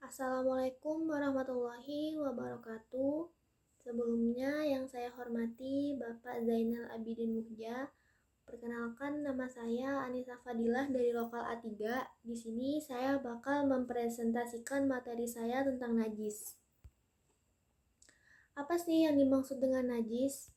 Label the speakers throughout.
Speaker 1: Assalamualaikum warahmatullahi wabarakatuh. Sebelumnya yang saya hormati Bapak Zainal Abidin Muhja. Perkenalkan, nama saya Anissa Fadilah dari Lokal A3. Di sini saya bakal mempresentasikan materi saya tentang najis. Apa sih yang dimaksud dengan najis?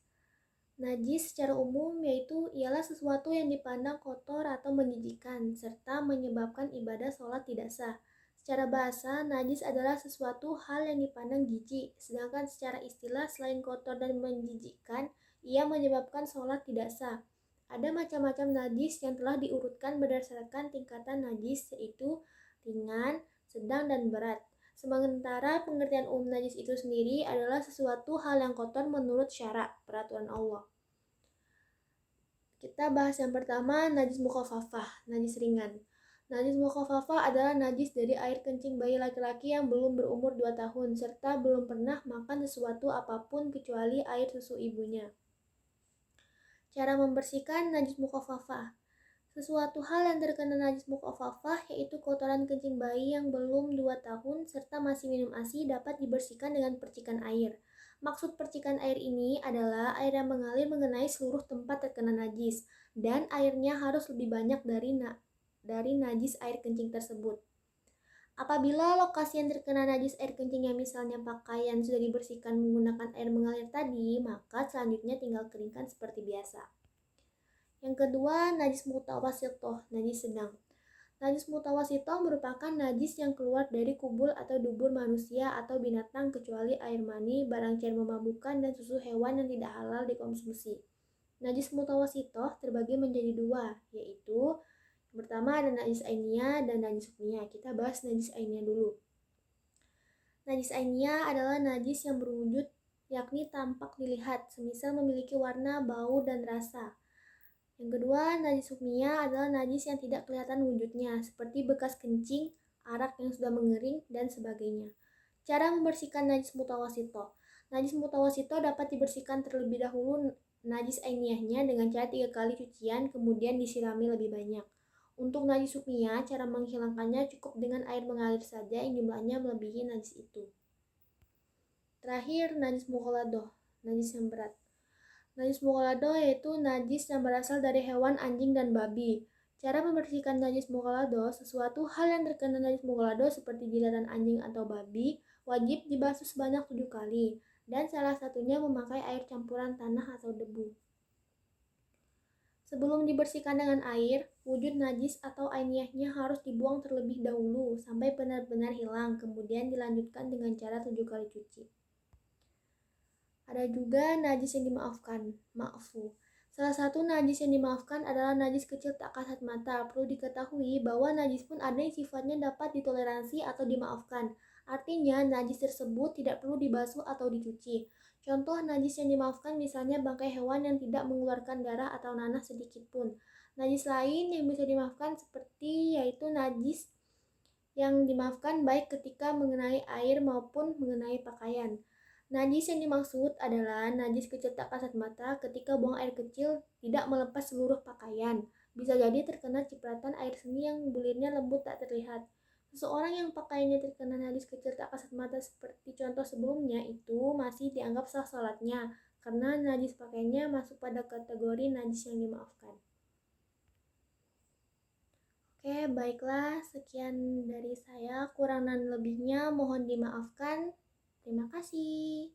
Speaker 1: Najis secara umum ialah sesuatu yang dipandang kotor atau menjijikkan, serta menyebabkan ibadah sholat tidak sah. Secara bahasa, najis adalah sesuatu hal yang dipandang jijik, sedangkan secara istilah selain kotor dan menjijikkan, ia menyebabkan sholat tidak sah. Ada macam-macam najis yang telah diurutkan berdasarkan tingkatan najis, yaitu ringan, sedang, dan berat. Sementara pengertian umum najis itu sendiri adalah sesuatu hal yang kotor menurut syara, peraturan Allah. Kita bahas yang pertama, najis mukhafafah, najis ringan. Najis mukhafafah adalah najis dari air kencing bayi laki-laki yang belum berumur 2 tahun, serta belum pernah makan sesuatu apapun kecuali air susu ibunya. Cara membersihkan najis mukhafafah. Sesuatu hal yang terkena najis mukhafafah yaitu kotoran kencing bayi yang belum 2 tahun serta masih minum ASI dapat dibersihkan dengan percikan air. Maksud percikan air ini adalah air yang mengalir mengenai seluruh tempat terkena najis dan airnya harus lebih banyak dari najis air kencing tersebut. Apabila lokasi yang terkena najis air kencingnya misalnya pakaian sudah dibersihkan menggunakan air mengalir tadi, maka selanjutnya tinggal keringkan seperti biasa. Yang kedua, najis mutawasitoh, najis sedang. Najis mutawasitoh merupakan najis yang keluar dari kubul atau dubur manusia atau binatang kecuali air mani, barang cair memabukkan, dan susu hewan yang tidak halal dikonsumsi. Najis mutawasitoh terbagi menjadi dua, yaitu yang pertama ada najis ainiyah dan najis hukmiyah. Kita bahas najis ainiyah dulu. Najis ainiyah adalah najis yang berwujud, yakni tampak dilihat, semisal memiliki warna, bau, dan rasa. Yang kedua, najis hukmiyah adalah najis yang tidak kelihatan wujudnya, seperti bekas kencing, arak yang sudah mengering, dan sebagainya. Cara membersihkan najis mutawasito. Najis mutawasito dapat dibersihkan terlebih dahulu najis ainiyahnya dengan cara 3 kali cucian, kemudian disirami lebih banyak. Untuk najis hukmiyah, cara menghilangkannya cukup dengan air mengalir saja yang jumlahnya melebihi najis itu. Terakhir, najis mughaladoh, najis yang berat. Najis mughalladho yaitu najis yang berasal dari hewan anjing dan babi. Cara membersihkan najis mughalladho, sesuatu hal yang terkena najis mughalladho seperti jilatan anjing atau babi wajib dibasuh sebanyak 7 kali, dan salah satunya memakai air campuran tanah atau debu. Sebelum dibersihkan dengan air, wujud najis atau ainiyahnya harus dibuang terlebih dahulu sampai benar-benar hilang, kemudian dilanjutkan dengan cara 7 kali cuci. Ada juga najis yang dimaafkan, ma'fu. Salah satu najis yang dimaafkan adalah najis kecil tak kasat mata. Perlu diketahui bahwa najis pun ada yang sifatnya dapat ditoleransi atau dimaafkan. Artinya, najis tersebut tidak perlu dibasuh atau dicuci. Contoh najis yang dimaafkan misalnya bangkai hewan yang tidak mengeluarkan darah atau nanah sedikit pun. Najis lain yang bisa dimaafkan seperti yaitu najis yang dimaafkan baik ketika mengenai air maupun mengenai pakaian. Najis yang dimaksud adalah najis kecil tak kasat mata ketika buang air kecil tidak melepas seluruh pakaian. Bisa jadi terkena cipratan air seni yang bulirnya lembut tak terlihat. Seseorang yang pakaiannya terkena najis kecil tak kasat mata seperti contoh sebelumnya itu masih dianggap sah salatnya karena najis pakaiannya masuk pada kategori najis yang dimaafkan. Oke, baiklah, sekian dari saya. Kurang dan lebihnya mohon dimaafkan. Terima kasih.